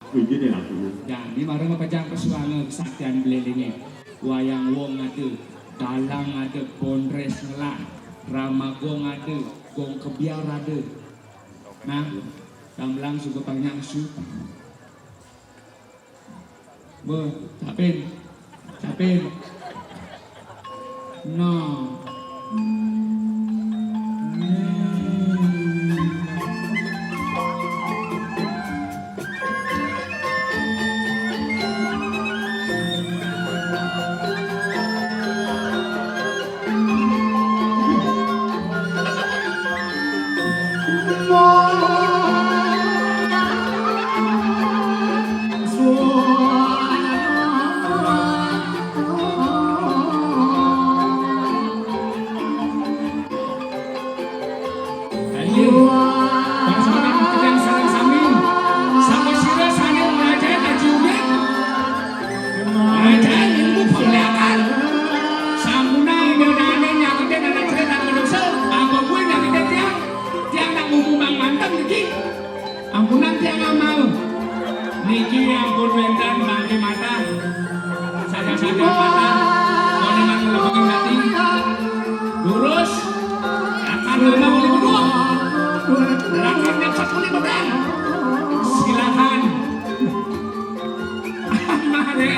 Begini aku. Jadi marang pajang pesuanga kesaktian belelenge. Wayang wong ada, dalang ada, pondres ngelak, ramagong ada, gong kebiar ada. Nah, gamlang suka banyak su. Capin. No. Ampunan tiang amal niki ampun wenten bangke mata sadar mata koneman lebeng hati lurus akan rumah boleh berdua rakyatnya satu pedang silakan mare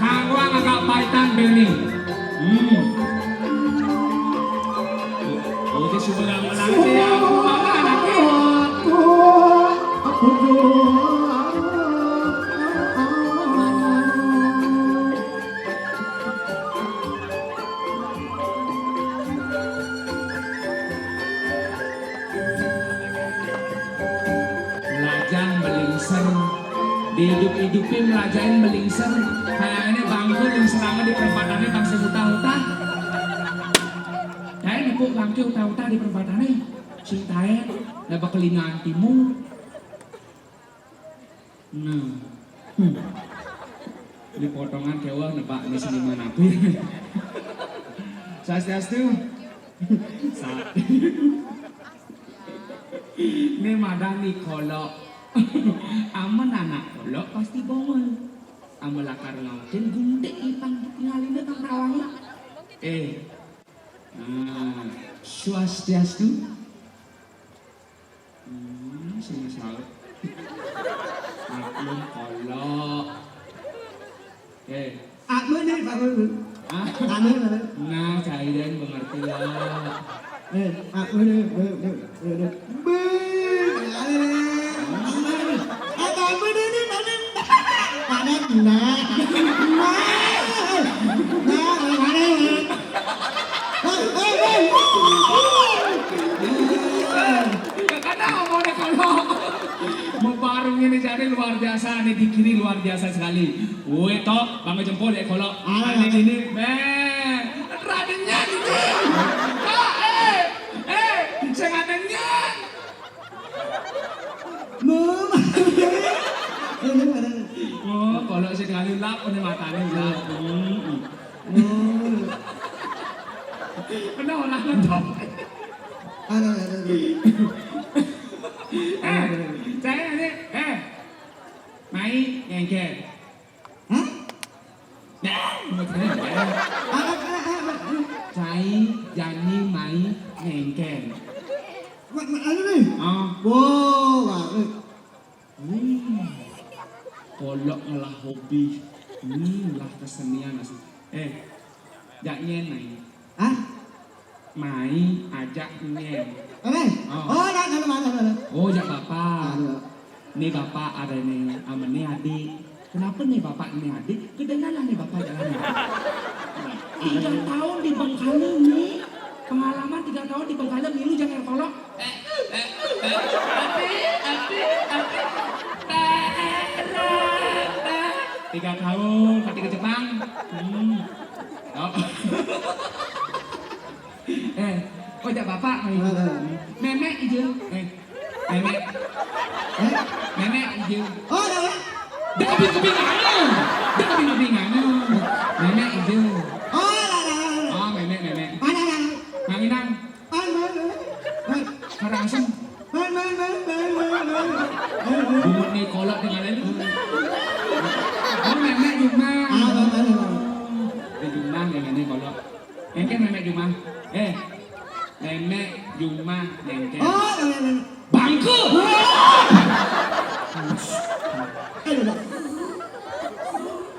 kagwang agak paitan beni oke sudah melangkah ya dihidup-hidupin melajain melingser kayaknya bangku yang serama di perempatannya bangsa huta-huta kayaknya nepuk bangku huta-huta di perempatannya cintain dapat kelingaan timur nah di potongan kewah nebak ini seniman api Swastiastu ini madang di kolok aman anak kolok pasti bongol amal lakar ngautin gundek ipang tinggalin kang rawangnya Swastiastu sini salah aku kolok aku nih Pak Guru nah cairan mengerti ya aku nih Membarung ini jadi luar biasa, nih di kiri luar biasa sekali. Woi tok, bangga jempol ya kalau ini, radennya gitu. Sengatannya. Oh, kalau sekali lap, ini matanya lap. Kenapa orang ngetok? Saya ini, mai ngengkel. Hah? Saya Jani mai ngengkel. Ano nih? Wow, kolok ngelah hobi, lah kesenian asli. Jak nyen mai. Hah? Mai ajak nyen. Oh, mana? Oh, jak bapak. Nih bapak ada nih, sama nih adik. Kenapa nih bapak ini adik? Kedengaran nih bapak jalan. 3 tahun di Bengkulu nih. Pengalaman 3 tahun di Bengkulu nih, lu jangan kolok. Tiga tahun, pergi ke Jepang. Kok jak bapak? Nenek hijau. Nenek hijau. Oh, ada. Dia kebingungannya. Nenek hijau. Oh, ada. Oh, nenek. Mana? Manginang. Karangsem. Bumut nih kolak dengan ini. Jumang. Ah, benar. Jumang yang ini kalau engke nenek Jumang. Nenek Jumang engke. Oh, benar. Bangku.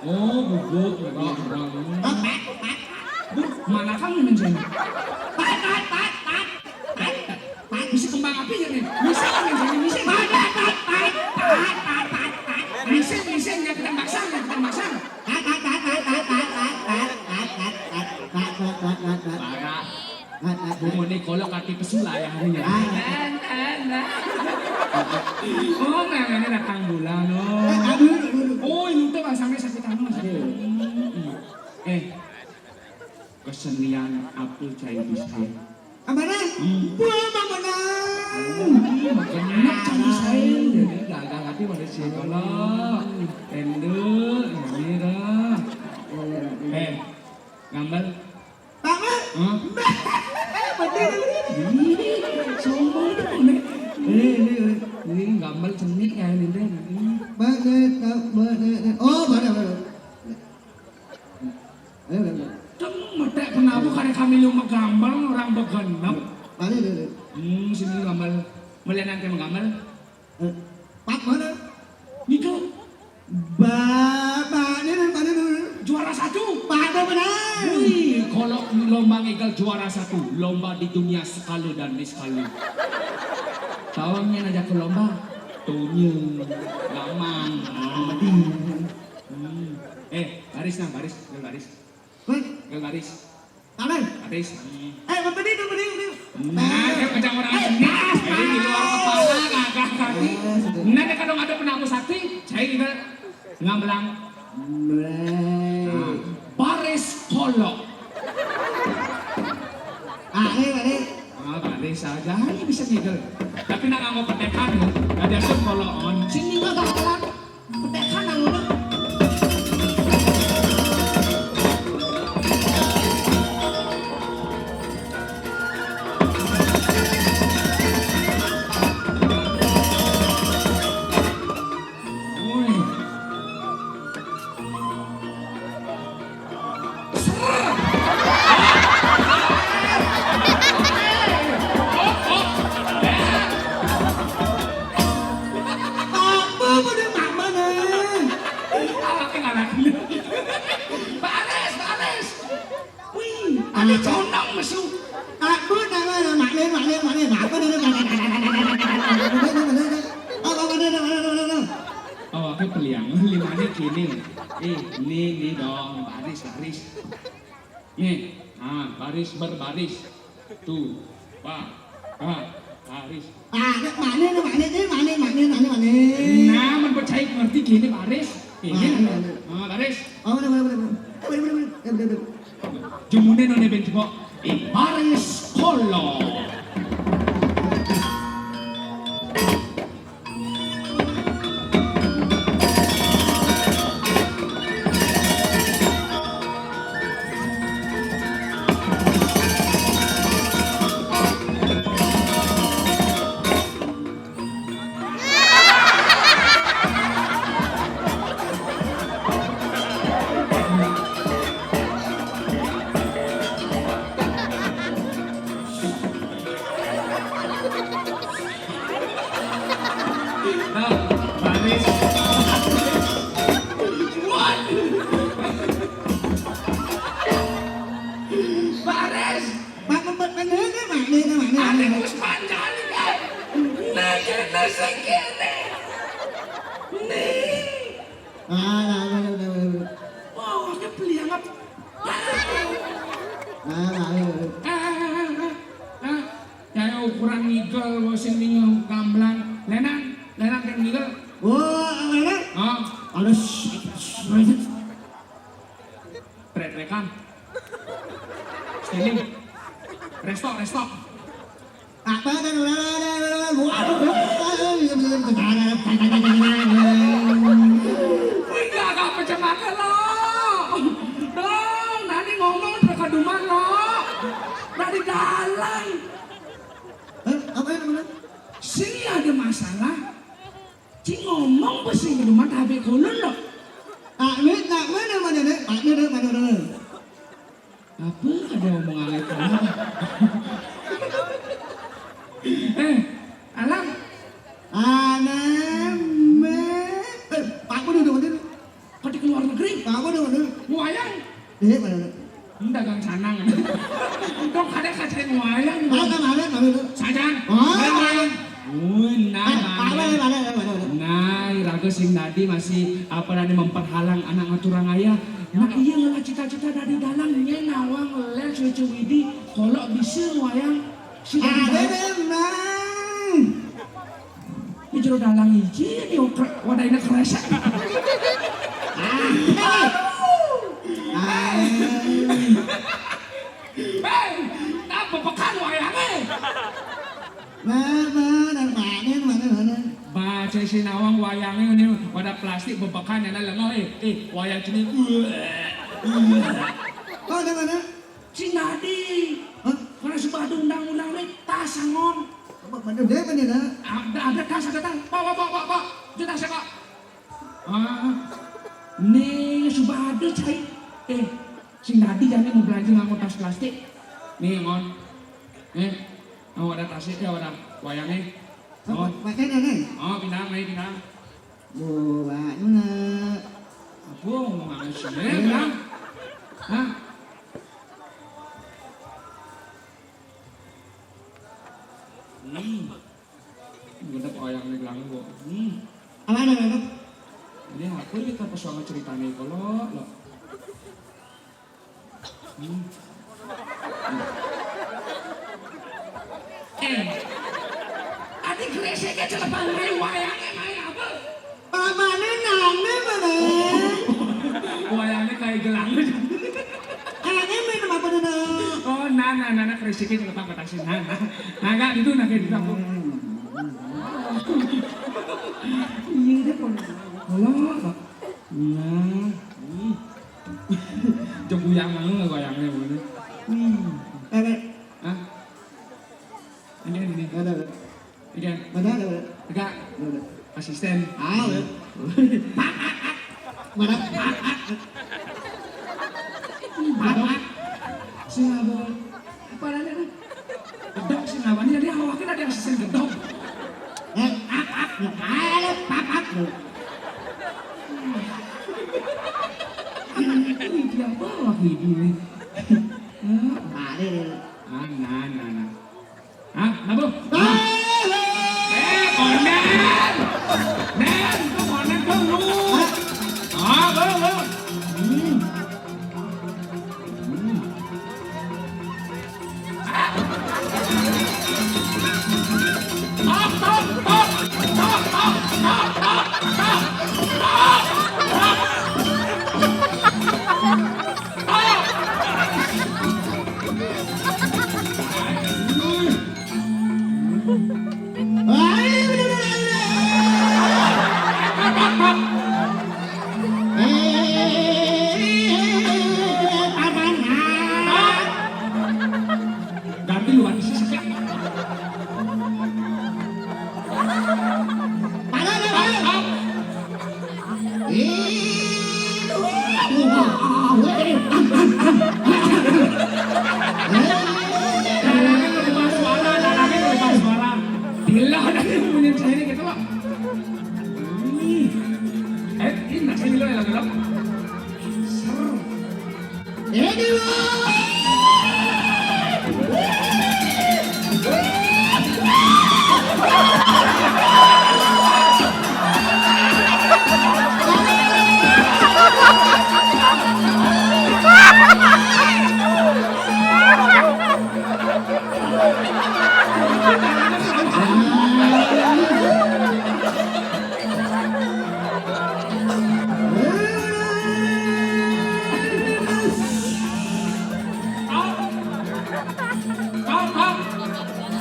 Oh, bubuk. Mana kamu menjadi? Pat. Misi kembang api ya nih. Misi kan menjadi misi. Pat. Misi nggak kita maksa. Parah. Bumbu ini kolok kaki pesula ya harinya. Oh, ini datang bulan. Oh, ini tuh sampai sakit anu. Kesenian apel cair bisa. Amana? Buah mana? Makanya cair saya. Jadi gagal hati pada si kolok. Endut, ini dah. Gambar. Tangan? Sombong tuh nih. Ini gambar cenit ya ini deh. Oh, benar. Cuma tak kenapa karena kami lu menggambar orang begenap. Benar. Sini gambar. Melihat yang menggambar. Pak mana? Itu. Mana? Juara 1. Pak benar. Wih, kalau lomba ngegal juara 1, lomba di dunia sekali dan sekali. Tawangnya aja ke lomba, tunyeng, gamang, mati. Baris. Tangan. Baris. Berdiri. Nah, dia macam orang jenis, jadi di luar kepala, gagah kaki. Nah, dia kadang ada penambah sakti, saya juga ngambelang. Baris kolok. Baris saja, hanya bisa ngigel. Tapi nak nganggo petekan, ada sub kolokon. Sini mah bakalan petekan nganggo. Baris. Wih, ada condong masuk. Oh, aku peliang, limanya kini. Ini dong, baris. Nih, baris berbaris. Tuh, baris. Nah, mempercayai ngerti gini baris. Ini, baris. Jumune none ben coba. Baris kolok. Ukuran ngigel sing ning gamblang. Lenan kan ngigel. Trek-trekan. Stealing. Restock. Wih, gak pecah lo. Dong, nanti ngomong terkeduman lo. Dari dalam. Sini ada masalah. Cing ngomong pasti keduman habis kulun lo. Nak Apa ada omongan itu? Alam. Pak aku duduk mana? Kau di luar negeri? Pak aku duduk mana? Wayang. Mana? Dagang sanang. Dong ada kacain wayang. Mana? Sajan. Oh. Wayang. Mana? Nah, raga sing tadi masih apa namanya memperhalang anak ngaturang ayah. Nah iya lah cita-cita dari dalangnya nawang ler cucu widi kalau bisa wayang si ini jero dalang hiji di wadahnya kerasa. Apa pekan wayangnya? Mana? Baca si nawang wayangnya ini wadah plastik bebekan yang lengah wayang jenis Oh, ada mana? si Nadi karena sebab ada undang-undang ini tas sangon Mana dia mana? ada tas pak kita seka nih subah ada cai si Nadi jangan mau belanja ngambil tas plastik nih ngon ada tasnya ada wayangnya Pakai nih. pinang Buat mana? apa mau ngambil sini pinang hah Gede wayang nih gelang gua. Apa? Ini aku kita pesuangan ceritanya kalau lo. Adik kreseknya celepang main wayangnya main apa? Mana nangnya mana? Wayangnya kayak gelang. Anaknya main apa dulu? Oh, nana kreseknya celepang petasin nana. Naga itu naga di kampung. Iya deh kalau nah coba yang mana wayangnya mana? Hah? Ini. Ada. Ikan. Ada. Enggak. Asisten. Mana? Singabol. Apa ada nih? Gedok singabol. Ini dia awaknya ada asisten gedok. Ini dia bawa ini. Nah. Nabo. Konen. Nen, konen dulu. Belum. Ganti luar sisi.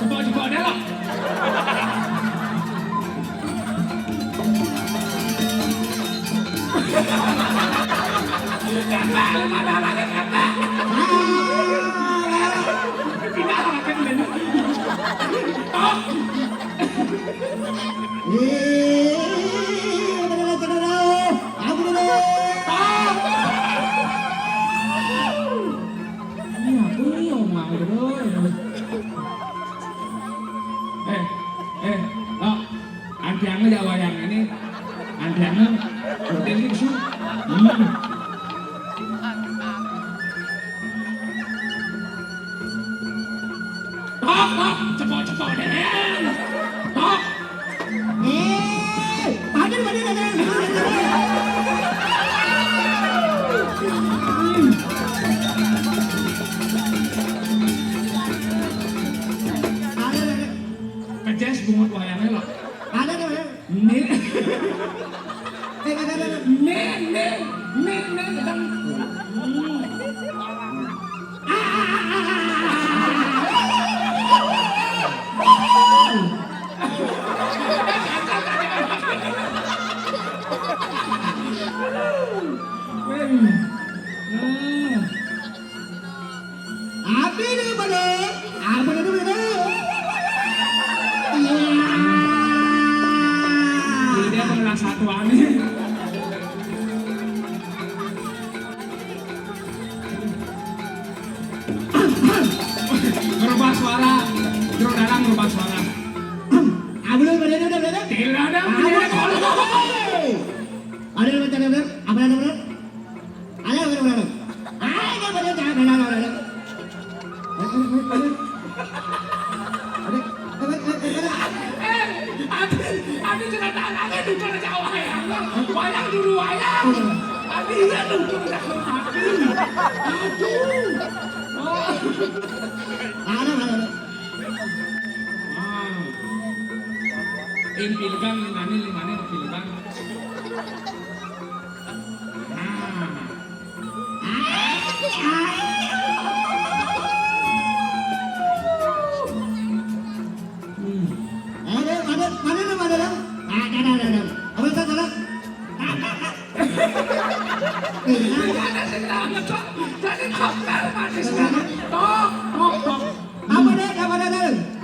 Coba dia lah. Mana lagi kata? Tidak akan benar. Udah gitu. Tok, cepot deh. Tok. Paden. Kejes bungut wayangnya loh. Ada. Nih. Ada. Nih, sedang. Abi ni mana? Apa ni mana? Dia mengenal satuan nih. Merubah suara, dalam merubah suara. Apa ni mana? Tidak ada punya kalau. Ada macam mana? Apa mana? Ada mana? Ada mana? Ada. Abi cerita lagi dukung Jawa ya. Wayang dulu wayang. Abi ya dukung Jawa. Aduh. Ada. Impilkan lingane impilkan. Ada. Apa salah? Ada sedang cok. Jadi kopel mati sedang. Tok. Apa ada?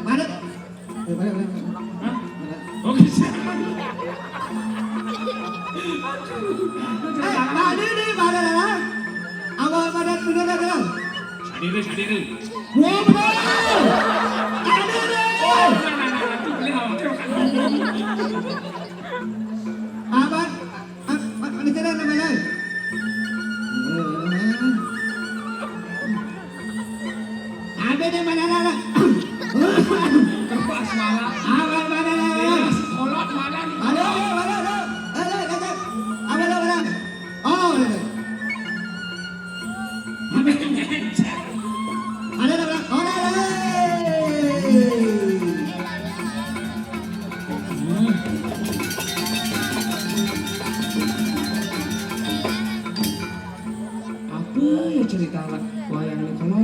Mana? Oke siapa? Mana ni mana? Apa ada? Sadiri. Wow, ada. Apa? Mana cara nama? Apa ni mana? Kerpas malah. Apa mana? Kolot malah. Ada. Apa? Oh, ada. Apa ya cerita wayangnya kalau?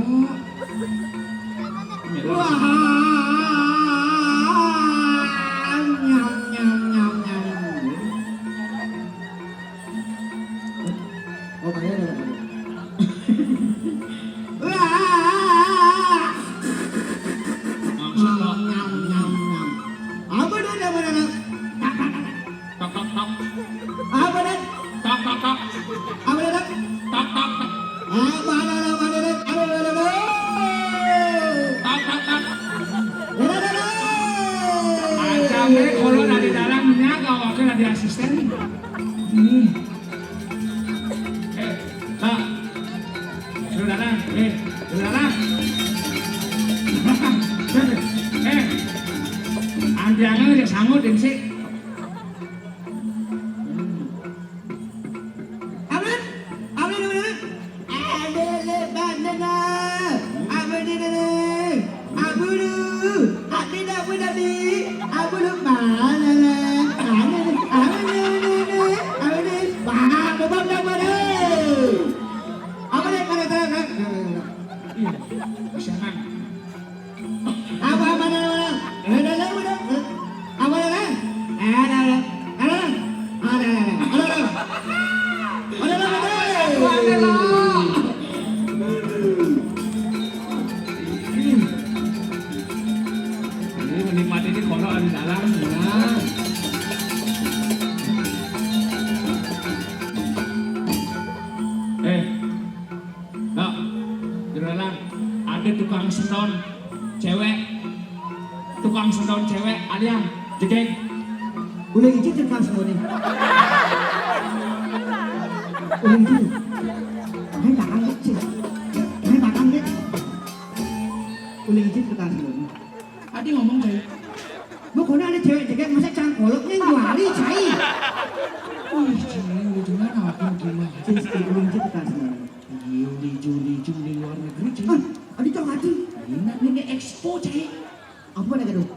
Wah, nyam. Oh, banyak ada. Wah, nyam. Apa dia mana? Tok. Apa dia? Tok. Apa dia? Tok. Mana? Aja kalau dari dalamnya kau akan ada asisten. Nih. Pak. Saudara. Andiannya udah sanggup dan sih. Menikmati ini kalau di dalam ya. Nah, di dalam ada tukang senton cewek, alias jegeng. Udah izin kan semua nih. Uling itu. Hai bakang sih. Hai bakang deh. Uling itu kita sebelum. Adi ngomong baik. Mau kau ada cewek jaket masa cangkoloknya juali cai. Wih, cewek lu dengar apa gimana? Cici uling itu kita sebelum. Juli luar negeri, Ah, adi cok hati. Ini expo, cewek. Apa ada gaduh?